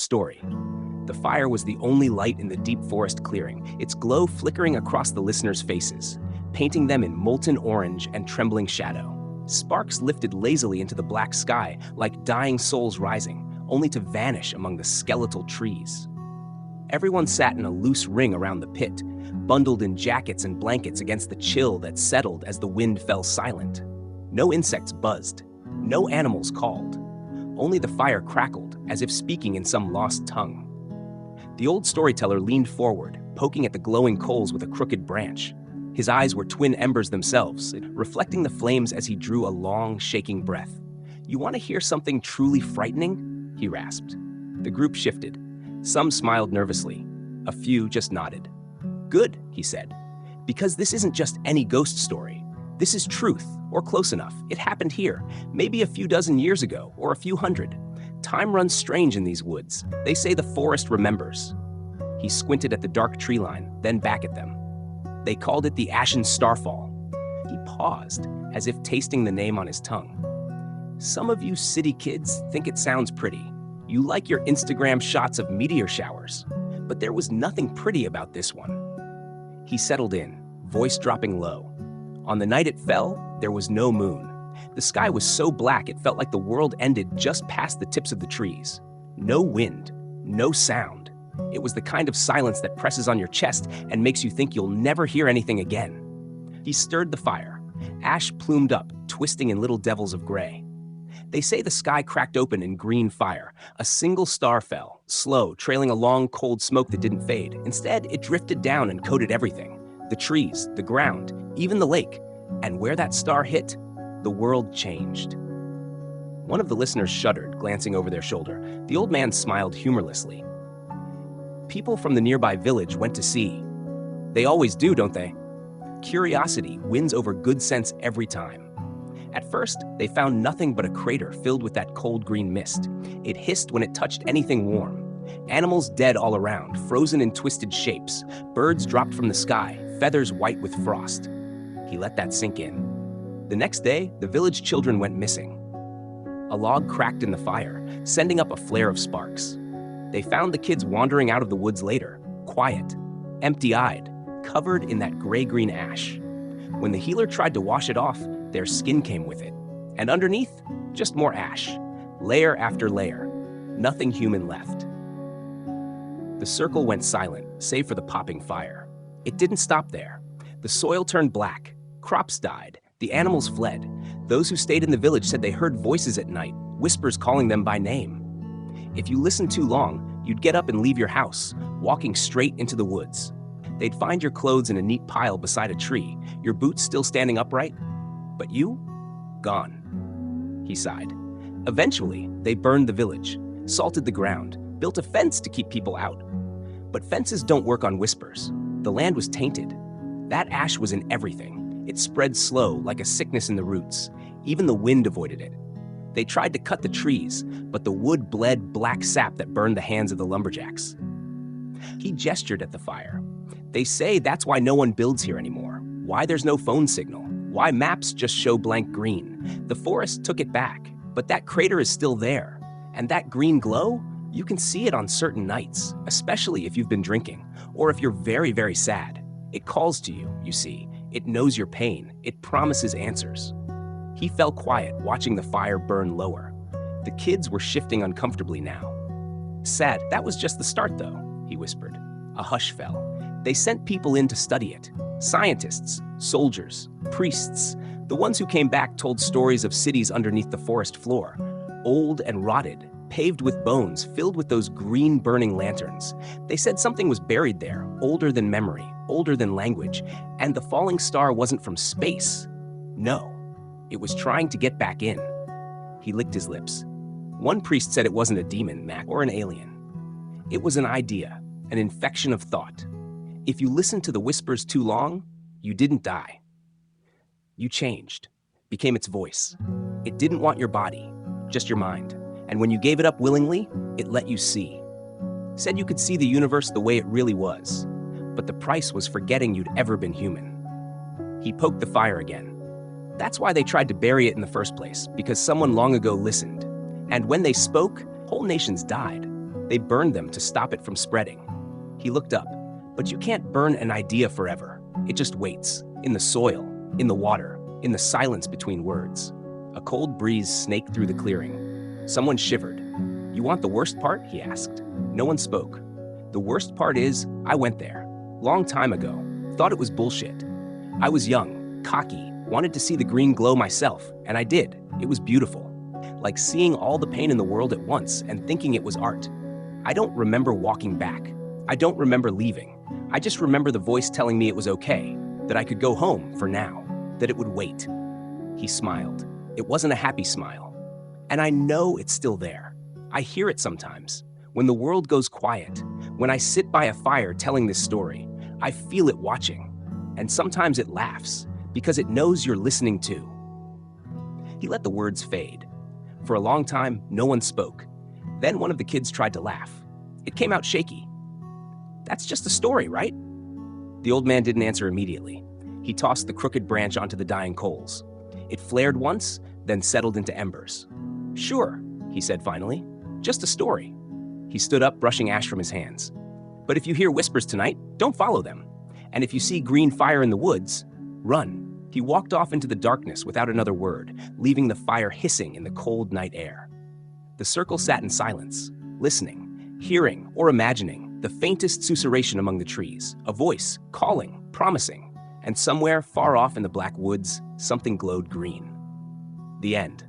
Story. The fire was the only light in the deep forest clearing, its glow flickering across the listeners' faces, painting them in molten orange and trembling shadow. Sparks lifted lazily into the black sky like dying souls rising, only to vanish among the skeletal trees. Everyone sat in a loose ring around the pit, bundled in jackets and blankets against the chill that settled as the wind fell silent. No insects buzzed, no animals called. Only the fire crackled, as if speaking in some lost tongue. The old storyteller leaned forward, poking at the glowing coals with a crooked branch. His eyes were twin embers themselves, reflecting the flames as he drew a long, shaking breath. "You want to hear something truly frightening?" he rasped. The group shifted. Some smiled nervously. A few just nodded. "Good," he said, "because this isn't just any ghost story. This is truth, or close enough. It happened here, maybe a few dozen years ago, or a few hundred. Time runs strange in these woods. They say the forest remembers." He squinted at the dark tree line, then back at them. "They called it the Ashen Starfall." He paused, as if tasting the name on his tongue. "Some of you city kids think it sounds pretty. You like your Instagram shots of meteor showers. But there was nothing pretty about this one." He settled in, voice dropping low. On the night it fell, there was no moon. The sky was so black it felt like the world ended just past the tips of the trees. No wind, no sound. It was the kind of silence that presses on your chest and makes you think you'll never hear anything again. He stirred the fire. Ash plumed up, twisting in little devils of gray. They say the sky cracked open in green fire. A single star fell, slow, trailing a long, cold smoke that didn't fade. Instead, it drifted down and coated everything. The trees, the ground, even the lake. And where that star hit, the world changed. One of the listeners shuddered, glancing over their shoulder. The old man smiled humorlessly. "People from the nearby village went to see. They always do, don't they? Curiosity wins over good sense every time. At first, they found nothing but a crater filled with that cold green mist. It hissed when it touched anything warm. Animals dead all around, frozen in twisted shapes. Birds dropped from the sky, feathers white with frost." He let that sink in. The next day, the village children went missing. A log cracked in the fire, sending up a flare of sparks. They found the kids wandering out of the woods later, quiet, empty-eyed, covered in that gray-green ash. When the healer tried to wash it off, their skin came with it. And underneath, just more ash, layer after layer. Nothing human left. The circle went silent, save for the popping fire. It didn't stop there. The soil turned black. Crops died. The animals fled. Those who stayed in the village said they heard voices at night, whispers calling them by name. If you listened too long, you'd get up and leave your house, walking straight into the woods. They'd find your clothes in a neat pile beside a tree, your boots still standing upright. But you? Gone. He sighed. Eventually, they burned the village, salted the ground, built a fence to keep people out. But fences don't work on whispers. The land was tainted. That ash was in everything. It spread slow, like a sickness in the roots. Even the wind avoided it. They tried to cut the trees, but the wood bled black sap that burned the hands of the lumberjacks. He gestured at the fire. They say that's why no one builds here anymore, why there's no phone signal, why maps just show blank green. The forest took it back, but that crater is still there. And that green glow, you can see it on certain nights, especially if you've been drinking, or if you're very, very sad. It calls to you, you see. It knows your pain. It promises answers. He fell quiet, watching the fire burn lower. The kids were shifting uncomfortably now. "Sad, that was just the start, though," he whispered. A hush fell. They sent people in to study it. Scientists, soldiers, priests. The ones who came back told stories of cities underneath the forest floor, old and rotted, paved with bones, filled with those green burning lanterns. They said something was buried there, older than memory, older than language, and the falling star wasn't from space. No, it was trying to get back in. He licked his lips. One priest said it wasn't a demon, Mac, or an alien. It was an idea, an infection of thought. If you listened to the whispers too long, you didn't die. You changed, became its voice. It didn't want your body, just your mind. And when you gave it up willingly, it let you see. Said you could see the universe the way it really was. But the price was forgetting you'd ever been human. He poked the fire again. That's why they tried to bury it in the first place, because someone long ago listened. And when they spoke, whole nations died. They burned them to stop it from spreading. He looked up. But you can't burn an idea forever. It just waits, in the soil, in the water, in the silence between words. A cold breeze snaked through the clearing. Someone shivered. "You want the worst part?" he asked. No one spoke. "The worst part is, I went there. Long time ago. Thought it was bullshit. I was young, cocky, wanted to see the green glow myself, and I did. It was beautiful. Like seeing all the pain in the world at once and thinking it was art. I don't remember walking back. I don't remember leaving. I just remember the voice telling me it was okay, that I could go home for now, that it would wait." He smiled. It wasn't a happy smile. And I know it's still there. I hear it sometimes. When the world goes quiet, when I sit by a fire telling this story, I feel it watching. And sometimes it laughs, because it knows you're listening too. He let the words fade. For a long time, no one spoke. Then one of the kids tried to laugh. It came out shaky. "That's just a story, right?" The old man didn't answer immediately. He tossed the crooked branch onto the dying coals. It flared once, then settled into embers. "Sure," he said finally. "Just a story." He stood up, brushing ash from his hands. "But if you hear whispers tonight, don't follow them. And if you see green fire in the woods, run." He walked off into the darkness without another word, leaving the fire hissing in the cold night air. The circle sat in silence, listening, hearing, or imagining the faintest susurration among the trees, a voice, calling, promising, and somewhere far off in the black woods, something glowed green. The end.